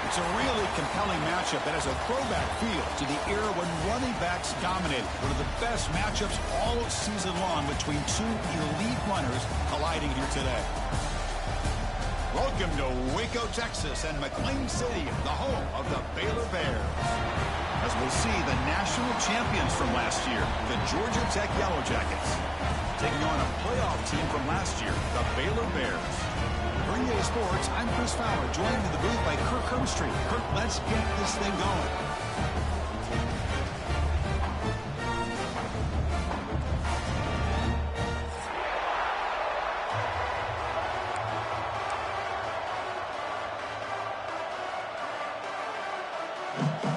It's a really compelling matchup that has a throwback feel to the era when running backs dominated. One of the best matchups all season long between two elite runners colliding here today. Welcome to Waco, Texas, and McLean City, the home of the Baylor Bears. As we'll see, the national champions from last year, the Georgia Tech Yellow Jackets, taking on a playoff team from last year, the Baylor Bears. For EA Sports, I'm Chris Fowler, joined in the booth by Kirk Herbstreit. Kirk, let's get this thing going.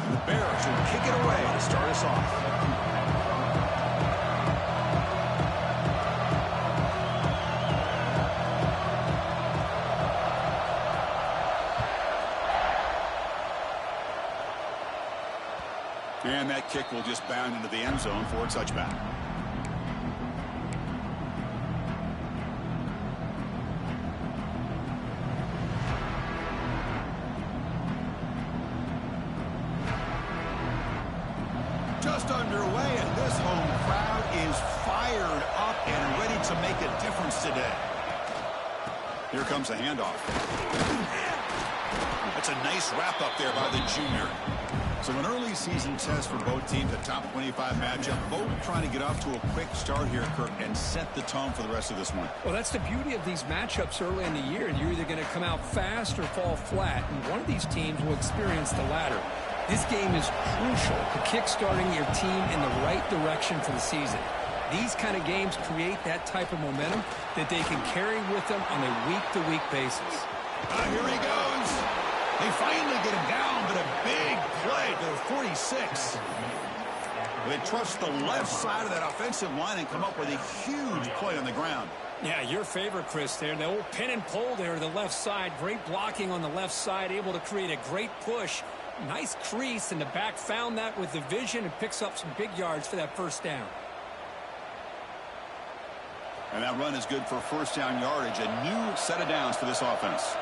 The Bears will kick it away to start us off. And that kick will just bound into the end zone for a touchback. Just underway, and this home crowd is fired up and ready to make a difference today. Here comes a handoff. That's a nice wrap up there by the junior. So an early season test for both teams, a top 25 matchup. Both trying to get off to a quick start here, Kirk, and set the tone for the rest of this one. Well, that's the beauty of these matchups early in the year. You're either going to come out fast or fall flat, and one of these teams will experience the latter. This game is crucial to kick-starting your team in the right direction for the season. These kind of games create that type of momentum that they can carry with them on a week-to-week basis. Here he goes. They finally get him down, but a big play to the 46. They trust the left side of that offensive line and come up with a huge play on the ground. Yeah, your favorite, Chris, there. The old pin and pull there to the left side. Great blocking on the left side, able to create a great push. Nice crease, and the back found that with the vision and picks up some big yards for that first down. And that run is good for first down yardage. A new set of downs for this offense.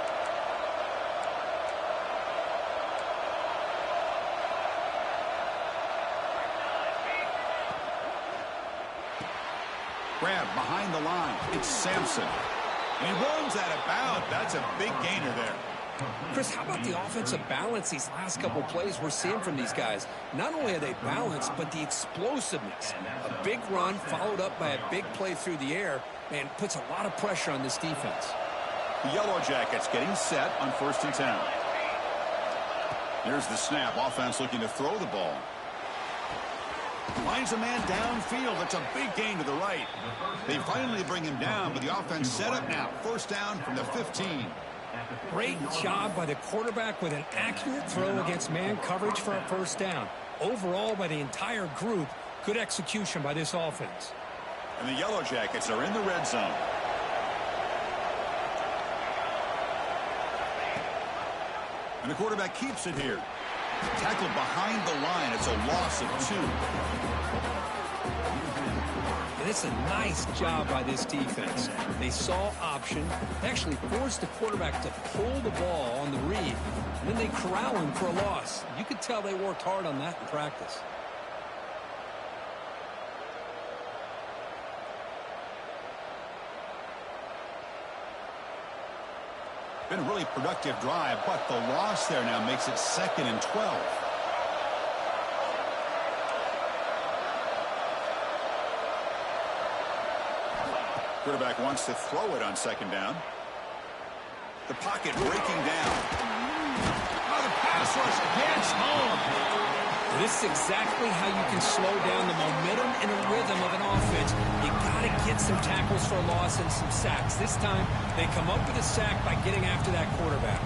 Grab behind the line. It's Sampson. And he runs out of bounds. That's a big gainer there. Chris, how about the offensive balance these last couple plays we're seeing from these guys? Not only are they balanced, but the explosiveness. A big run followed up by a big play through the air, and puts a lot of pressure on this defense. The Yellow Jackets getting set on 1st and 10. Here's the snap. Offense looking to throw the ball. Finds a man downfield. That's a big gain to the right. They finally bring him down, but the offense set up now. First down from the 15. Great job by the quarterback with an accurate throw against man coverage for a first down. Overall, by the entire group, good execution by this offense. And the Yellow Jackets are in the red zone. And the quarterback keeps it here. Tackled behind the line. It's a loss of 2. And it's a nice job by this defense. They saw option, actually forced the quarterback to pull the ball on the read, and then they corral him for a loss. You could tell they worked hard on that in practice. Been a really productive drive, but the loss there now makes it 2nd and 12. Quarterback wants to throw it on 2nd down. The pocket breaking down. Oh, the pass rush gets home. This is exactly how you can slow down the momentum and a rhythm of an offense. You got to get some tackles for a loss and some sacks. This time, they come up with a sack by getting after that quarterback.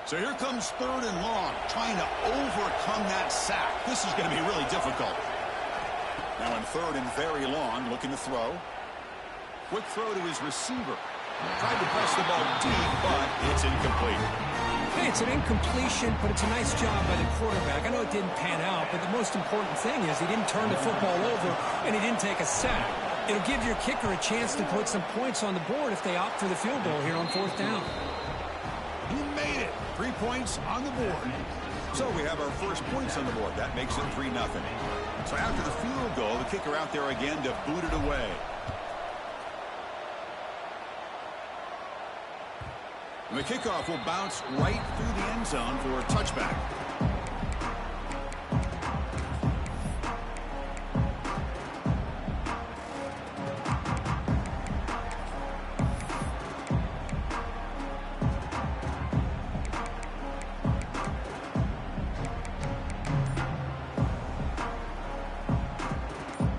So here comes 3rd and long, trying to overcome that sack. This is going to be really difficult. Now in 3rd and very long, looking to throw. Quick throw to his receiver. Tried to press the ball deep, but it's incomplete. Hey, it's an incompletion, but it's a nice job by the quarterback. I know it didn't pan out, but the most important thing is he didn't turn the football over and he didn't take a sack. It'll give your kicker a chance to put some points on the board if they opt for the field goal here on 4th down. He made it. 3 points on the board. So we have our first points on the board. That makes it 3-0. So after the field goal, the kicker out there again to boot it away. And the kickoff will bounce right through the end zone for a touchback.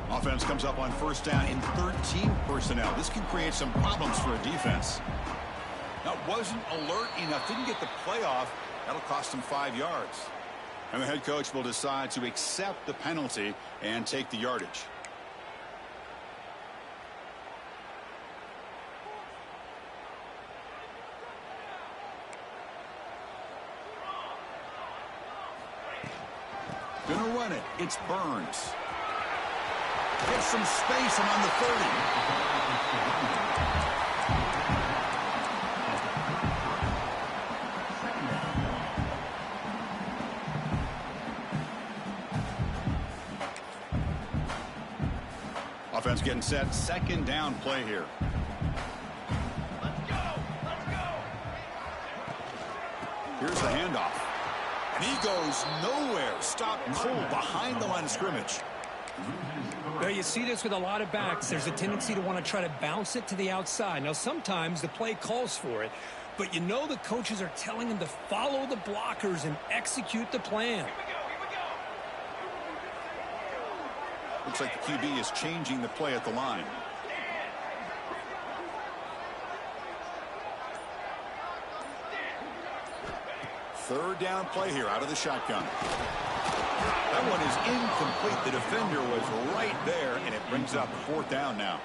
Offense comes up on 1st down in 13 personnel. This can create some problems for a defense. Now, wasn't alert enough, didn't get the play off. That'll cost him 5 yards. And the head coach will decide to accept the penalty and take the yardage. Gonna run it. It's Burns. Gets some space and on the 30. Offense getting set. 2nd down play here. Let's go. Here's the handoff. And he goes nowhere. Stopped cold behind the line of scrimmage. Well, you see this with a lot of backs. There's a tendency to want to try to bounce it to the outside. Now, sometimes the play calls for it, but you know the coaches are telling them to follow the blockers and execute the plan. Looks like the QB is changing the play at the line. Third down play here out of the shotgun. That one is incomplete. The defender was right there, and it brings up 4th down now.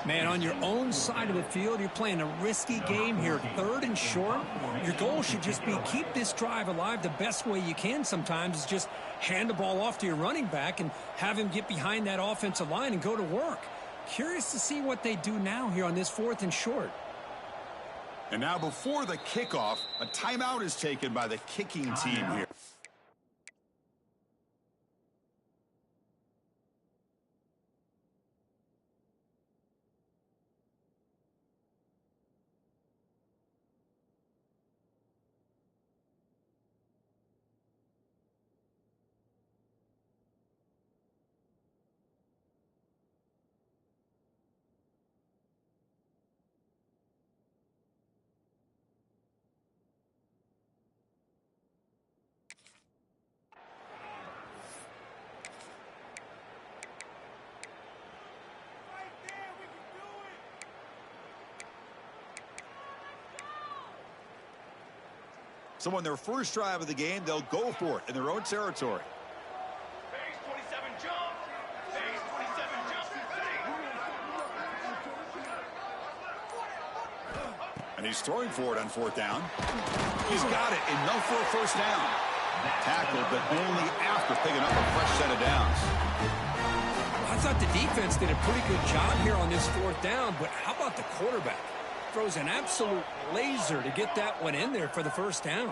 Man, on your own side of the field, you're playing a risky game here. 3rd and short. Your goal should just be keep this drive alive the best way you can sometimes is just hand the ball off to your running back and have him get behind that offensive line and go to work. Curious to see what they do now here on this 4th and short. And now before the kickoff, a timeout is taken by the kicking team here. So on their first drive of the game, they'll go for it in their own territory. Phase 27 jump. Phase 27 jump. And he's throwing for it on 4th down. He's got it. Enough for a 1st down. Tackled, but only after picking up a fresh set of downs. I thought the defense did a pretty good job here on this 4th down, but how about the quarterback? Throws an absolute laser to get that one in there for the 1st down.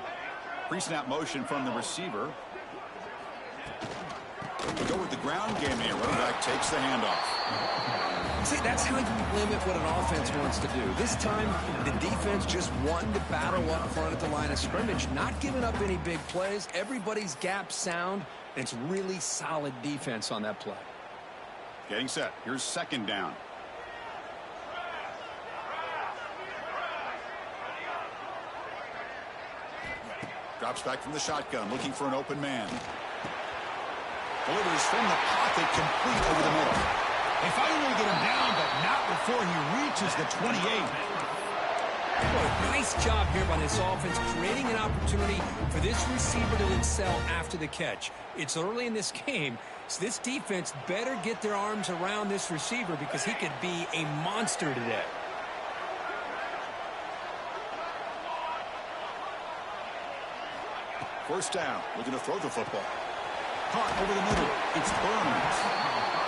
Pre-snap motion from the receiver. We go with the ground game here. Running back takes the handoff. See, that's how you limit what an offense wants to do. This time, the defense just wanted to battle up front at the line of scrimmage, not giving up any big plays. Everybody's gap sound. It's really solid defense on that play. Getting set. Here's 2nd down. Drops back from the shotgun, looking for an open man. Delivers from the pocket, complete over the middle. They finally get him down, but not before he reaches the 28. Well, nice job here by this offense, creating an opportunity for this receiver to excel after the catch. It's early in this game, so this defense better get their arms around this receiver because he could be a monster today. First down, looking to throw the football. Caught over the middle. It's Burns.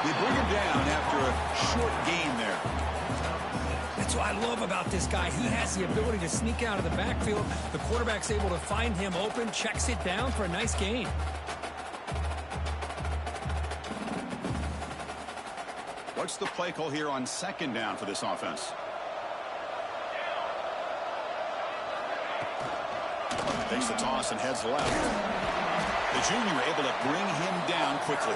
They bring him down after a short gain there. That's what I love about this guy. He has the ability to sneak out of the backfield. The quarterback's able to find him open, checks it down for a nice gain. What's the play call here on second down for this offense? Takes the toss and heads left. The junior able to bring him down quickly.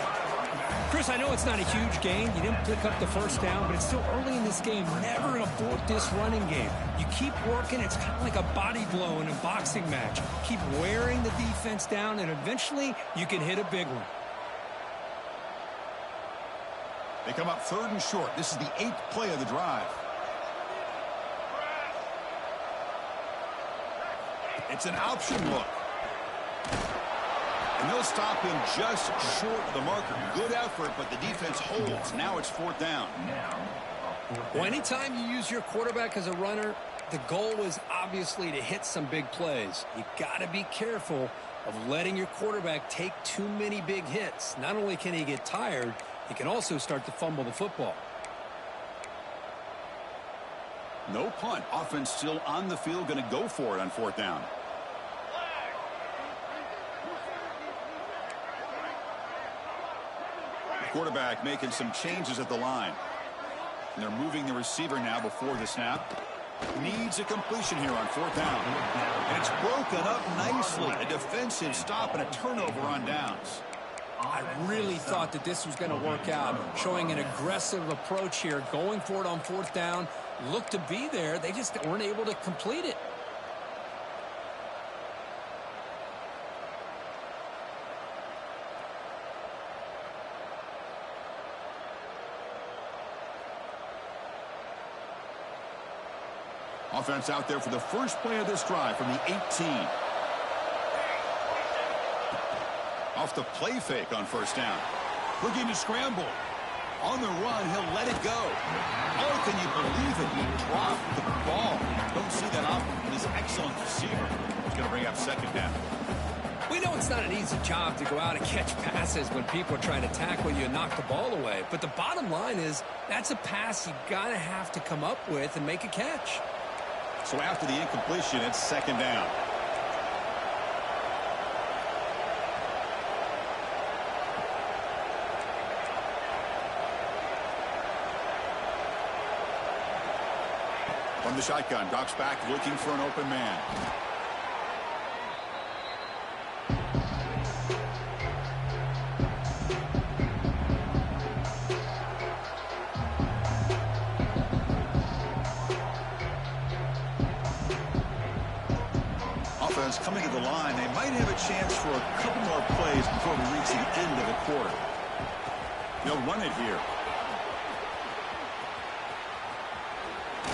Chris, I know it's not a huge gain. You didn't pick up the first down, but it's still early in this game. Never abort this running game. You keep working. It's kind of like a body blow in a boxing match. Keep wearing the defense down, and eventually you can hit a big one. They come up third and short. This is the 8th play of the drive. It's an option look. And they'll stop him just short of the marker. Good effort, but the defense holds. Now it's 4th down. Well, anytime you use your quarterback as a runner, the goal is obviously to hit some big plays. You got to be careful of letting your quarterback take too many big hits. Not only can he get tired, he can also start to fumble the football. No punt. Offense still on the field, going to go for it on 4th down. The quarterback making some changes at the line. And they're moving the receiver now before the snap. Needs a completion here on 4th down. And it's broken up nicely. A defensive stop and a turnover on downs. I really thought that this was going to work out, showing an aggressive approach here, going for it on 4th down. Looked to be there. They just weren't able to complete it. Offense out there for the first play of this drive from the 18. Off the play fake on 1st down. Looking to scramble. On the run, he'll let it go. Oh, can you believe it? He dropped the ball. Don't see that often from this excellent receiver. He's going to bring up 2nd down. We know it's not an easy job to go out and catch passes when people are trying to tackle you and knock the ball away. But the bottom line is that's a pass you got to have to come up with and make a catch. So after the incompletion, it's 2nd down. From the shotgun, drops back, looking for an open man. Offense coming to the line. They might have a chance for a couple more plays before we reach the end of the quarter. They'll run it here.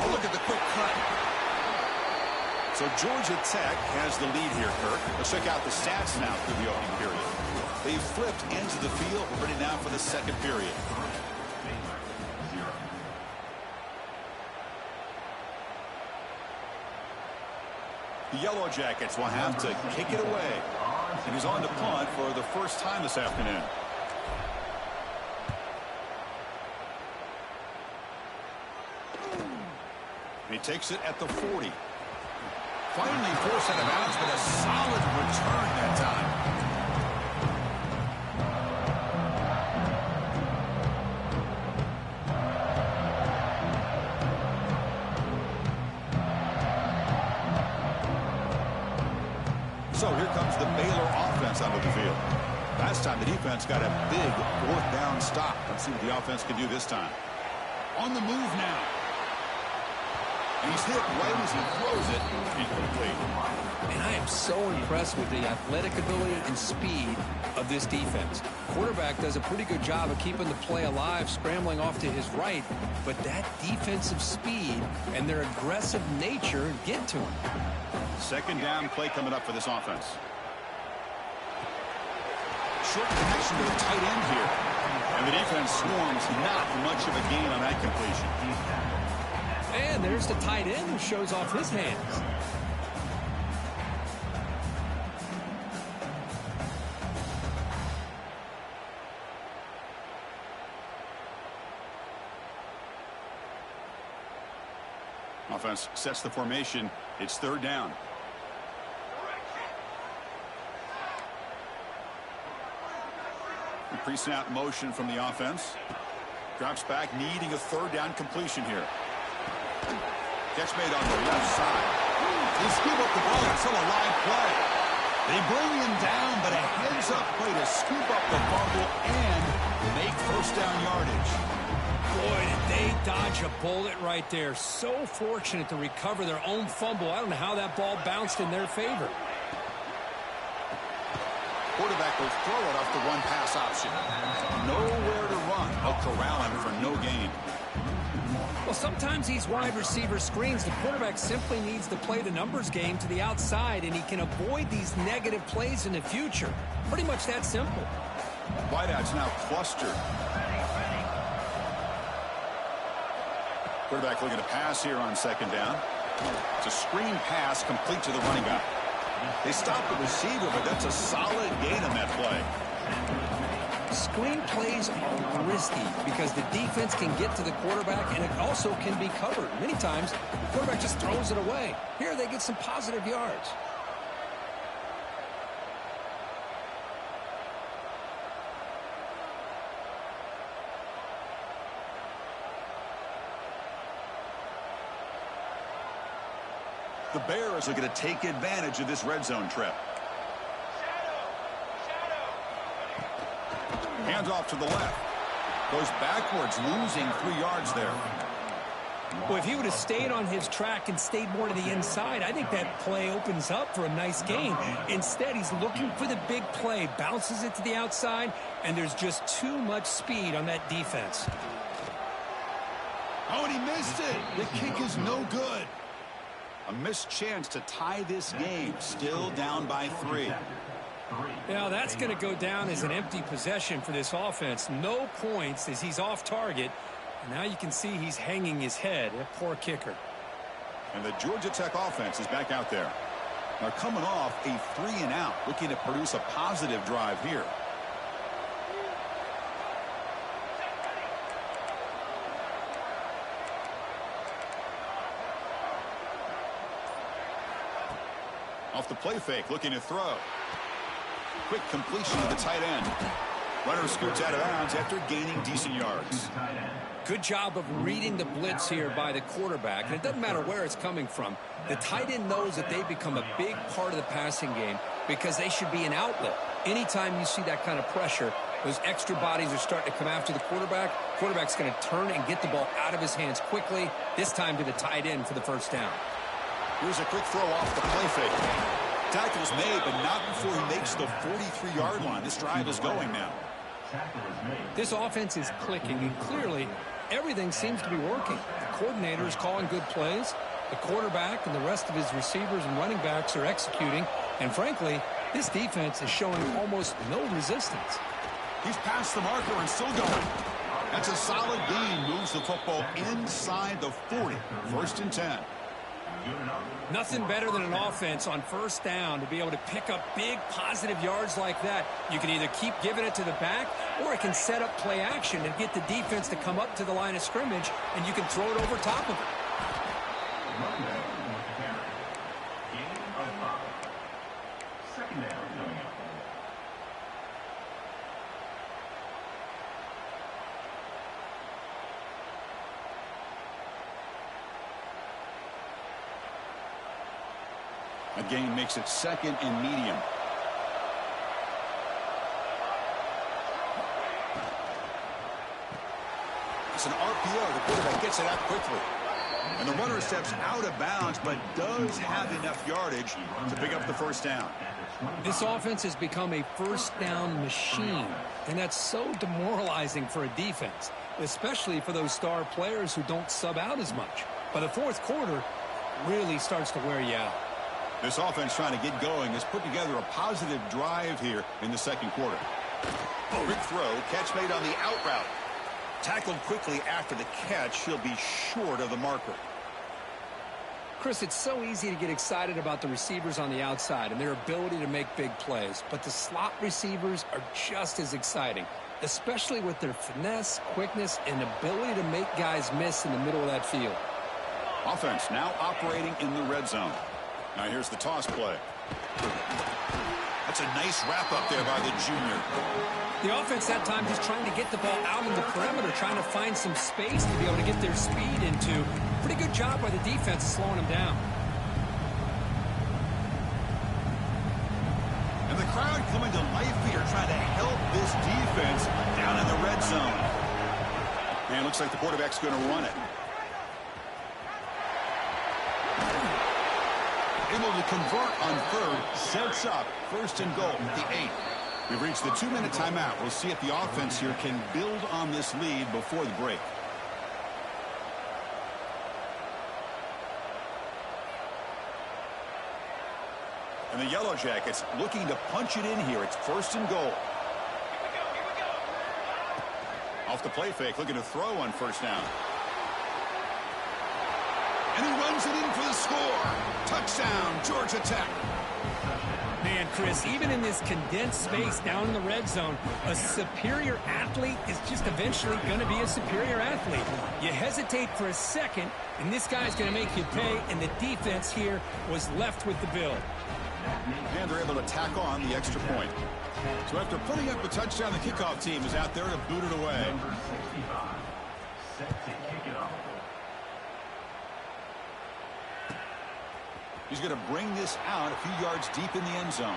Oh, look at the quick cut. So Georgia Tech has the lead here, Kirk. Let's check out the stats now through the opening period. They've flipped ends of the field. We're ready now for the 2nd period. The Yellow Jackets will have to kick it away. And he's on to punt for the first time this afternoon. And he takes it at the 40. Finally forced out of bounds, but a solid return that time. So here comes the Baylor offense onto the field. Last time the defense got a big 4th down stop. Let's see what the offense can do this time. On the move now. And he's hit right as he throws it. Incomplete. And I am so impressed with the athletic ability and speed of this defense. Quarterback does a pretty good job of keeping the play alive, scrambling off to his right. But that defensive speed and their aggressive nature get to him. 2nd down play coming up for this offense. Short connection to the tight end here. And the defense swarms not much of a gain on that completion. And there's the tight end who shows off his hands. Offense sets the formation. It's third down. Pre-snap motion from the offense. Drops back, needing a third down completion here. Catch made on the left side. They scoop up the ball. It's still a live play. They bring him down, but a heads-up play to scoop up the fumble and make first down yardage. Boy, did they dodge a bullet right there. So fortunate to recover their own fumble. I don't know how that ball bounced in their favor. Quarterback will throw it off the run-pass option. Nowhere to run. They'll corral him for no gain. Well, sometimes these wide receiver screens, the quarterback simply needs to play the numbers game to the outside, and he can avoid these negative plays in the future. Pretty much that simple. Wideouts now clustered. Quarterback looking to pass here on second down. It's a screen pass complete to the running back. They stop the receiver, but that's a solid gain on that play. Screen plays are risky because the defense can get to the quarterback, and it also can be covered. Many times, the quarterback just throws it away. Here, they get some positive yards. The Bears are going to take advantage of this red zone trip. Hands off to the left. Goes backwards, losing 3 yards there. Well, if he would have stayed on his track and stayed more to the inside, I think that play opens up for a nice gain. Instead, he's looking for the big play, bounces it to the outside, and there's just too much speed on that defense. Oh, and he missed it. The kick is no good. A missed chance to tie this game. Still down by 3. Now, that's going to go down as an empty possession for this offense. No points as he's off target. And now you can see he's hanging his head. A poor kicker. And the Georgia Tech offense is back out there. Now coming off a 3-and-out, looking to produce a positive drive here. Off the play fake, looking to throw. Quick completion to the tight end. Runner scoots out of bounds after gaining decent yards. Good job of reading the blitz here by the quarterback. And it doesn't matter where it's coming from. The tight end knows that they become a big part of the passing game because they should be an outlet. Anytime you see that kind of pressure, those extra bodies are starting to come after the quarterback. Quarterback's going to turn and get the ball out of his hands quickly, this time to the tight end for the first down. Here's a quick throw off the play fake. Tackle's made, but not before he makes the 43-yard line. This drive is going now. This offense is clicking, and clearly everything seems to be working. The coordinator is calling good plays. The quarterback and the rest of his receivers and running backs are executing. And frankly, this defense is showing almost no resistance. He's past the marker and still going. That's a solid gain. Moves the football inside the 40. 1st and 10. Nothing better than an offense on first down to be able to pick up big positive yards like that. You can either keep giving it to the back, or it can set up play action and get the defense to come up to the line of scrimmage, and you can throw it over top of it. A gain makes it 2nd and medium. It's an RPO. The quarterback gets it out quickly. And the runner steps out of bounds, but does have enough yardage to pick up the first down. This offense has become a first down machine, and that's so demoralizing for a defense, especially for those star players who don't sub out as much. By the 4th quarter, really starts to wear you out. This offense trying to get going has put together a positive drive here in the 2nd quarter. Quick throw, catch made on the out route. Tackled quickly after the catch. He'll be short of the marker. Chris, it's so easy to get excited about the receivers on the outside and their ability to make big plays, but the slot receivers are just as exciting, especially with their finesse, quickness, and ability to make guys miss in the middle of that field. Offense now operating in the red zone. Now here's the toss play. That's a nice wrap-up there by the junior. The offense that time just trying to get the ball out in the perimeter, trying to find some space to be able to get their speed into. Pretty good job by the defense slowing them down. And the crowd coming to life here, trying to help this defense down in the red zone. And looks like the quarterback's going to run it. Able to convert on third, sets up first and goal at the 8. We've reached the 2-minute timeout. We'll see if the offense here can build on this lead before the break. And the Yellow Jackets looking to punch it in here. It's first and goal. Off the play fake, looking to throw on first down. And he runs it in for the score. Touchdown, Georgia Tech. Man, Chris, even in this condensed space down in the red zone, a superior athlete is just eventually going to be a superior athlete. You hesitate for a second, and this guy's going to make you pay, and the defense here was left with the bill. And they're able to tack on the extra point. So after putting up a touchdown, the kickoff team is out there to boot it away. Number 65, set to kick it off. He's going to bring this out a few yards deep in the end zone.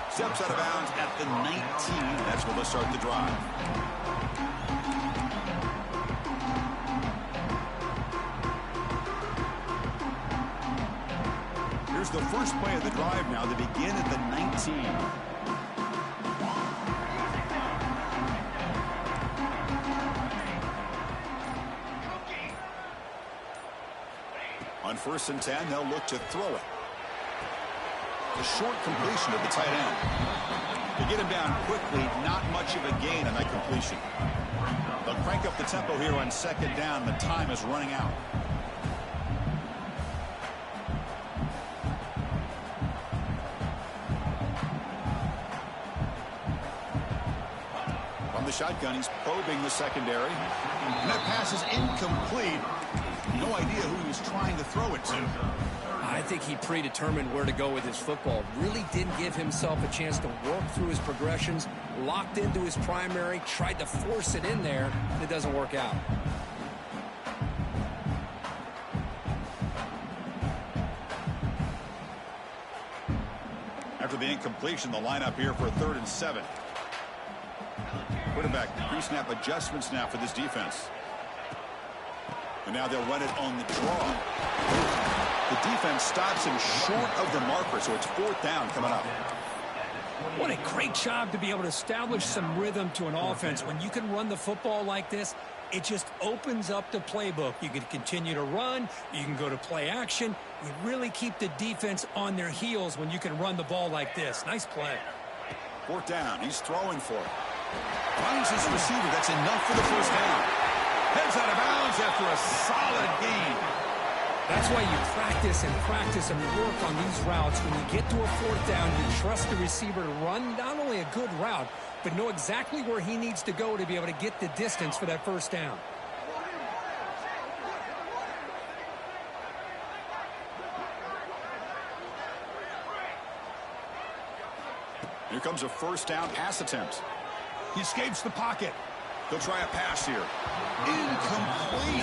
Steps out of bounds at the 19. That's where they'll start the drive. Here's the first play of the drive now. They begin at the 19. On first and 10, they'll look to throw it. A short completion to the tight end. To get him down quickly, not much of a gain on that completion. They'll crank up the tempo here on second down. The time is running out. From the shotgun, he's probing the secondary. And that pass is incomplete. No idea who he was trying to throw it to. I think he predetermined where to go with his football. Really didn't give himself a chance to work through his progressions, locked into his primary, tried to force it in there, and it doesn't work out. After the incompletion, the lineup here for a 3rd and 7. Quarterback pre-snap adjustments now for this defense. And now they'll run it on the draw. The defense stops him short of the marker, so it's 4th down coming up. What a great job to be able to establish some rhythm to an offense. When you can run the football like this, it just opens up the playbook. You can continue to run. You can go to play action. You really keep the defense on their heels when you can run the ball like this. Nice play. 4th down. He's throwing for it. Finds his receiver. That's enough for the first down. Heads out of bounds after a solid gain. That's why you practice and work on these routes. When you get to a 4th down, you trust the receiver to run not only a good route, but know exactly where he needs to go to be able to get the distance for that first down. Here comes a first down pass attempt. He escapes the pocket. They'll try a pass here. Incomplete.